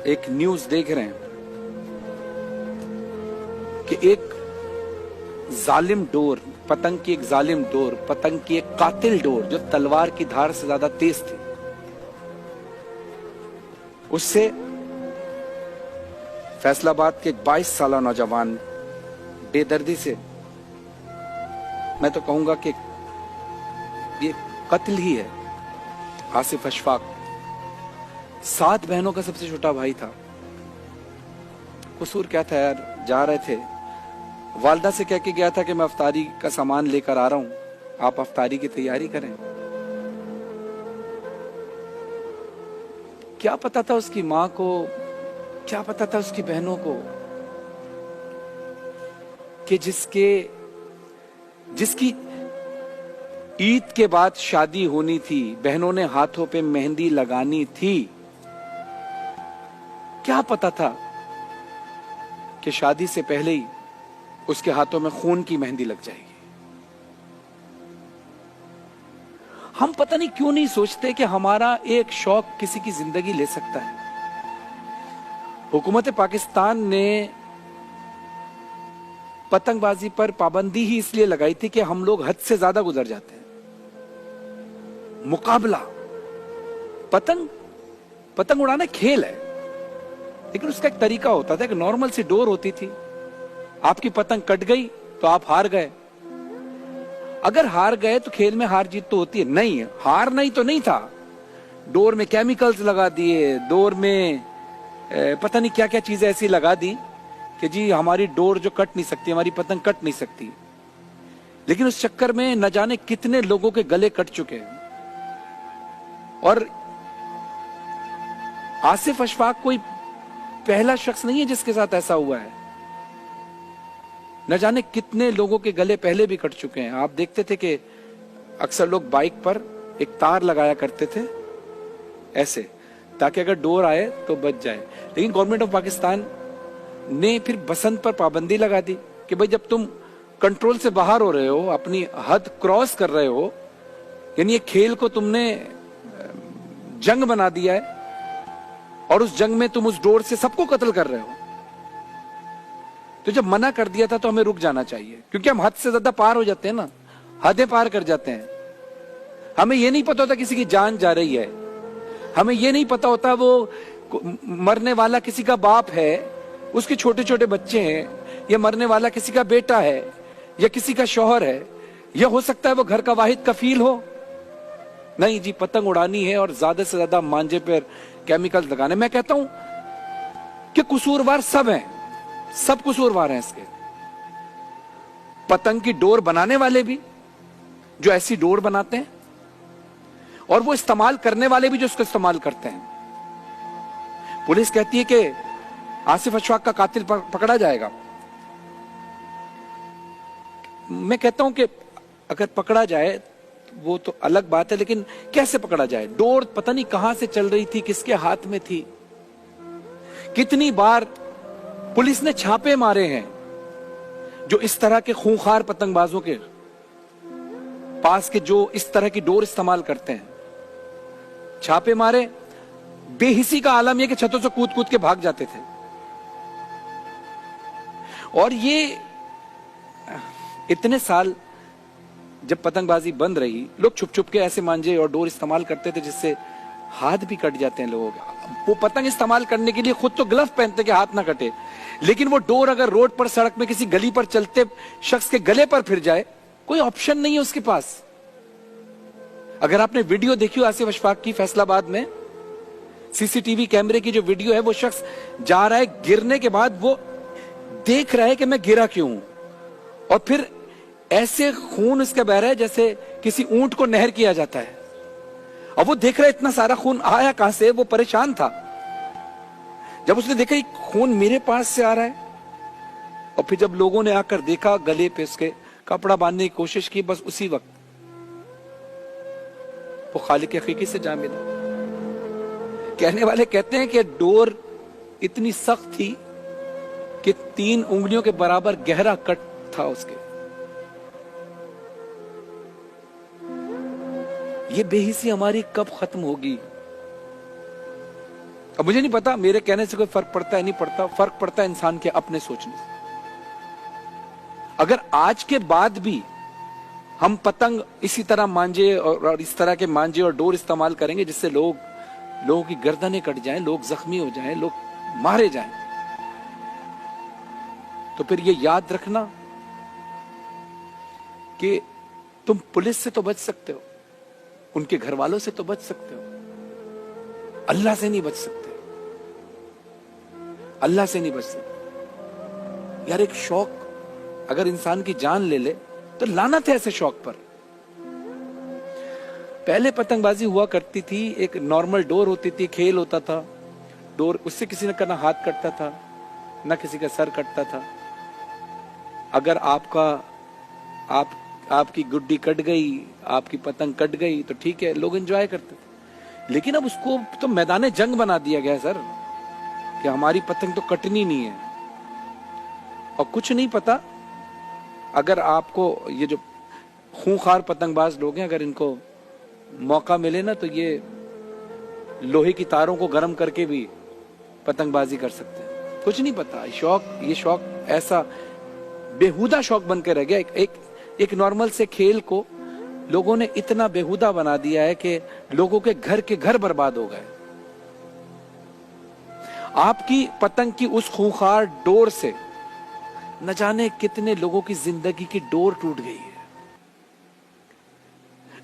एक न्यूज देख रहे हैं कि एक जालिम डोर, पतंग की एक जालिम डोर, पतंग की एक कातिल डोर जो तलवार की धार से ज्यादा तेज थी, उससे फैसलाबाद के एक 22 साल नौजवान बेदर्दी से, मैं तो कहूंगा कि ये कत्ल ही है। आसिफ अशफाक 7 बहनों का सबसे छोटा भाई था। कसूर क्या था यार? जा रहे थे, वालदा से कह के गया था कि मैं अफ्तारी का सामान लेकर आ रहा हूं, आप अफ्तारी की तैयारी करें। क्या पता था उसकी मां को, क्या पता था उसकी बहनों को कि जिसकी ईद के बाद शादी होनी थी, बहनों ने हाथों पे मेहंदी लगानी थी, क्या पता था कि शादी से पहले ही उसके हाथों में खून की मेहंदी लग जाएगी। हम पता नहीं क्यों नहीं सोचते कि हमारा एक शौक किसी की जिंदगी ले सकता है। हुकूमत पाकिस्तान ने पतंगबाजी पर पाबंदी ही इसलिए लगाई थी कि हम लोग हद से ज्यादा गुजर जाते हैं। मुकाबला, पतंग उड़ाना खेल है, लेकिन उसका एक तरीका होता था। एक नॉर्मल सी डोर होती थी, आपकी पतंग कट गई तो आप हार गए। अगर हार गए तो खेल में हार जीत तो होती है, नहीं हार नहीं तो नहीं था। डोर में केमिकल्स लगा दिए, डोर में पता नहीं क्या क्या चीजें ऐसी लगा दी कि जी हमारी डोर जो कट नहीं सकती, हमारी पतंग कट नहीं सकती। लेकिन उस चक्कर में न जाने कितने लोगों के गले कट चुके हैं। और आसिफ अशफाक कोई पहला शख्स नहीं है जिसके साथ ऐसा हुआ है। न जाने कितने लोगों के गले पहले भी कट चुके हैं। आप देखते थे कि अक्सर लोग बाइक पर एक तार लगाया करते थे ऐसे, ताकि अगर डोर आए तो बच जाए। लेकिन गवर्नमेंट ऑफ पाकिस्तान ने फिर बसंत पर पाबंदी लगा दी कि भाई जब तुम कंट्रोल से बाहर हो रहे हो, अपनी हद क्रॉस कर रहे हो, यानी ये खेल को तुमने जंग बना दिया है और उस जंग में तुम उस डोर से सबको कत्ल कर रहे हो, तो जब मना कर दिया था तो हमें रुक जाना चाहिए। क्योंकि हम हद से ज्यादा पार हो जाते हैं ना, हदें पार कर जाते हैं। हमें यह नहीं पता होता किसी की जान जा रही है, हमें यह नहीं पता होता वो मरने वाला किसी का बाप है, उसके छोटे छोटे बच्चे हैं, या मरने वाला किसी का बेटा है या किसी का शौहर है, या हो सकता है वो घर का वाहिद कफील हो। नहीं जी, पतंग उड़ानी है और ज्यादा से ज्यादा मांझे पर केमिकल लगाने। मैं कहता हूं कि कसूरवार सब हैं, सब कसूरवार हैं इसके। पतंग की डोर बनाने वाले भी जो ऐसी डोर बनाते हैं, और वो इस्तेमाल करने वाले भी जो उसको इस्तेमाल करते हैं। पुलिस कहती है कि आसिफ अशफाक का कातिल पकड़ा जाएगा। मैं कहता हूं कि अगर पकड़ा जाए वो तो अलग बात है, लेकिन कैसे पकड़ा जाए? डोर पता नहीं कहां से चल रही थी, किसके हाथ में थी। कितनी बार पुलिस ने छापे मारे हैं जो इस तरह के खूंखार पतंगबाजों के पास के जो इस तरह की डोर इस्तेमाल करते हैं। छापे मारे, बेहिसी का आलम यह कि छतों से कूद कूद के भाग जाते थे। और ये इतने साल जब पतंगबाजी बंद रही, लोग छुप छुप के ऐसे मांझे और डोर इस्तेमाल करते थे जिससे हाथ भी कट जाते हैं लोगों के। वो पतंग इस्तेमाल करने के लिए खुद तो ग्लव पहनते कि हाथ ना कटे, लेकिन वो डोर अगर रोड पर, सड़क में, किसी गली पर चलते शख्स के गले पर फिर जाए, कोई ऑप्शन नहीं है उसके पास। अगर आपने वीडियो देखी हो आसिफ अशफाक की, फैसलाबाद में सीसीटीवी कैमरे की जो वीडियो है, वो शख्स जा रहा है, गिरने के बाद वो देख रहा है कि मैं गिरा क्यों, और फिर ऐसे खून इसका बह रहा है जैसे किसी ऊंट को नहर किया जाता है। अब वो देख रहा है इतना सारा खून आया कहां से, वो परेशान था। जब उसने देखा ये खून मेरे पास से आ रहा है, और फिर जब लोगों ने आकर देखा, गले पे उसके कपड़ा बांधने की कोशिश की, बस उसी वक्त वो खालिक हकीकी से जा मिला। कहने वाले कहते हैं कि डोर इतनी सख्त थी कि 3 उंगलियों के बराबर गहरा कट था उसके। ये बेहिसी हमारी कब खत्म होगी? अब मुझे नहीं पता मेरे कहने से कोई फर्क पड़ता है नहीं पड़ता, फर्क पड़ता है इंसान के अपने सोचने से। अगर आज के बाद भी हम पतंग इसी तरह मांझे और इस तरह के मांझे और डोर इस्तेमाल करेंगे जिससे लोगों की गर्दनें कट जाएं, लोग जख्मी हो जाएं, लोग मारे जाएं, तो फिर ये याद रखना कि तुम पुलिस से तो बच सकते हो, उनके घर वालों से तो बच सकते हो, अल्लाह से नहीं बच सकते। अल्लाह से नहीं बच सकते यार। एक शौक अगर इंसान की जान ले ले तो लानत है ऐसे शौक पर। पहले पतंगबाजी हुआ करती थी, एक नॉर्मल डोर होती थी, खेल होता था, डोर उससे किसी ने करना हाथ कटता था ना किसी का सर कटता था। अगर आपकी गुड्डी कट गई, आपकी पतंग कट गई तो ठीक है, लोग एंजॉय करते थे। लेकिन अब उसको तो मैदान जंग बना दिया गया सर, कि हमारी पतंग तो कटनी नहीं है। और कुछ नहीं पता, अगर आपको ये जो खूंखार पतंगबाज लोग हैं, अगर इनको मौका मिले ना तो ये लोहे की तारों को गर्म करके भी पतंगबाजी कर सकते हैं। कुछ नहीं पता, ये शौक ऐसा बेहुदा शौक बन के रह गया। एक नॉर्मल से खेल को लोगों ने इतना बेहुदा बना दिया है कि लोगों के घर बर्बाद हो गए। आपकी पतंग की उस खूंखार डोर से न जाने कितने लोगों की जिंदगी की डोर टूट गई है।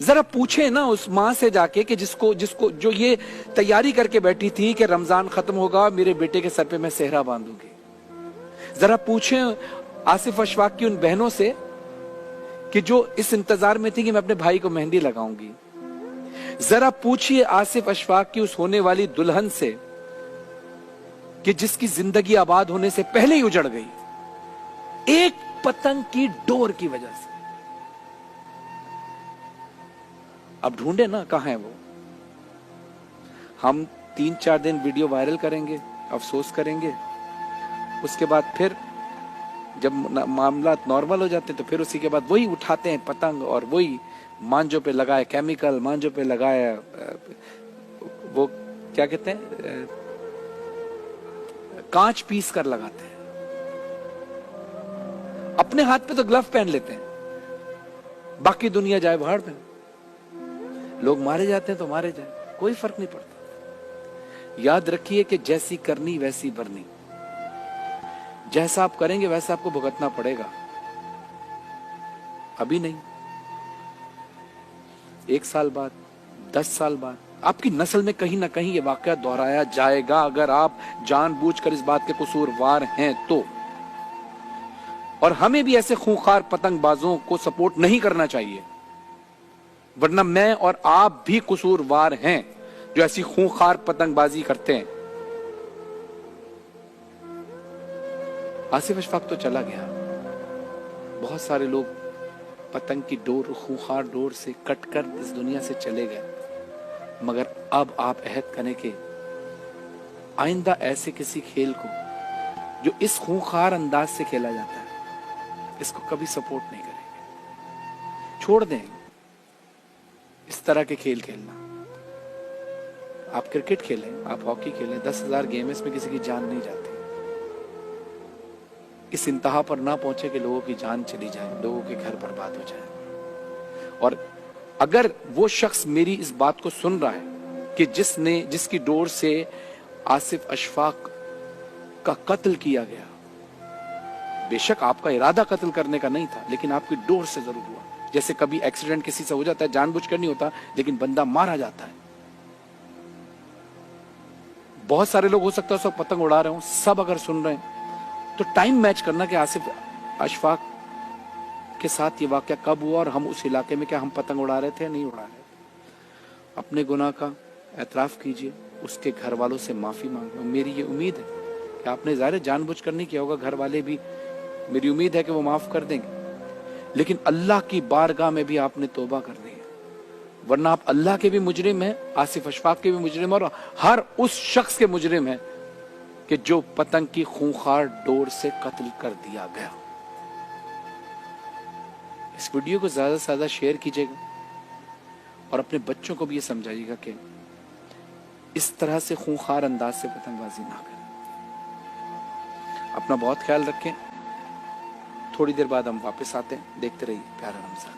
जरा पूछे ना उस मां से जाके कि जिसको जो ये तैयारी करके बैठी थी कि रमजान खत्म होगा, मेरे बेटे के सर पे मैं सेहरा बांधूंगी। जरा पूछे आसिफ अशफाक की उन बहनों से कि जो इस इंतजार में थी कि मैं अपने भाई को मेहंदी लगाऊंगी। जरा पूछिए आसिफ अशफाक की उस होने वाली दुल्हन से कि जिसकी जिंदगी आबाद होने से पहले ही उजड़ गई एक पतंग की डोर की वजह से। अब ढूंढे ना कहां है वो। हम 3-4 दिन वीडियो वायरल करेंगे, अफसोस करेंगे, उसके बाद फिर जब मामला नॉर्मल हो जाते हैं तो फिर उसी के बाद वही उठाते हैं पतंग और वही मांझों पे लगाए केमिकल, मांझों पे लगाए वो क्या कहते हैं, कांच पीस कर लगाते हैं। अपने हाथ पे तो ग्लव पहन लेते हैं, बाकी दुनिया जाए भाड़ में। लोग मारे जाते हैं तो मारे जाए, कोई फर्क नहीं पड़ता। याद रखिए कि जैसी करनी वैसी भरनी। जैसा आप करेंगे वैसा आपको भुगतना पड़ेगा। अभी नहीं, 1 साल बाद, 10 साल बाद आपकी नस्ल में कहीं ना कहीं ये वाकया दोहराया जाएगा, अगर आप जानबूझकर इस बात के कसूरवार हैं तो। और हमें भी ऐसे खूंखार पतंगबाजों को सपोर्ट नहीं करना चाहिए, वरना मैं और आप भी कसूरवार हैं जो ऐसी खूंखार पतंगबाजी करते हैं। आसिफ अशफाक तो चला गया, बहुत सारे लोग पतंग की डोर, खूंखार डोर से कटकर इस दुनिया से चले गए। मगर अब आप अहद करें कि आइंदा ऐसे किसी खेल को जो इस खूंखार अंदाज से खेला जाता है, इसको कभी सपोर्ट नहीं करेंगे। छोड़ दें इस तरह के खेल खेलना। आप क्रिकेट खेलें, आप हॉकी खेलें, 10,000 गेम, इसमें किसी की जान नहीं जाती। इस इंतहा पर ना पहुंचे कि लोगों की जान चली जाए, लोगों के घर बर्बाद हो जाए। और अगर वो शख्स मेरी इस बात को सुन रहा है कि जिसकी डोर से आसिफ अशफाक का कत्ल किया गया, बेशक आपका इरादा कत्ल करने का नहीं था, लेकिन आपकी डोर से जरूर हुआ। जैसे कभी एक्सीडेंट किसी से हो जाता है, जानबूझकर नहीं होता, लेकिन बंदा मारा जाता है। बहुत सारे लोग हो सकता है सब पतंग उड़ा रहे हो, सब अगर सुन रहे हैं तो टाइम मैच करना कि आसिफ अशफाक के साथ ये वाकया कब हुआ और हम उस इलाके में क्या हम पतंग उड़ा रहे थे या नहीं उड़ा रहे थे। अपने गुनाह का एतराफ कीजिए, उसके घर वालों से माफी मांगे। मेरी ये उम्मीद है कि आपने ज़ाहिर जानबूझकर नहीं किया होगा, घर वाले भी मेरी उम्मीद है कि वो माफ कर देंगे, लेकिन अल्लाह की बारगाह में भी आपने तौबा करनी है, वरना आप अल्लाह के भी मुजरिम हैं, आसिफ अशफाक के भी मुजरिम और हर उस शख्स के मुजरिम हैं कि जो पतंग की खूंखार डोर से कत्ल कर दिया गया। इस वीडियो को ज्यादा से ज्यादा शेयर कीजिएगा और अपने बच्चों को भी ये समझाइएगा कि इस तरह से खूंखार अंदाज से पतंगबाजी ना करें। अपना बहुत ख्याल रखें। थोड़ी देर बाद हम वापस आते हैं। देखते रहिए प्यारा रमजान।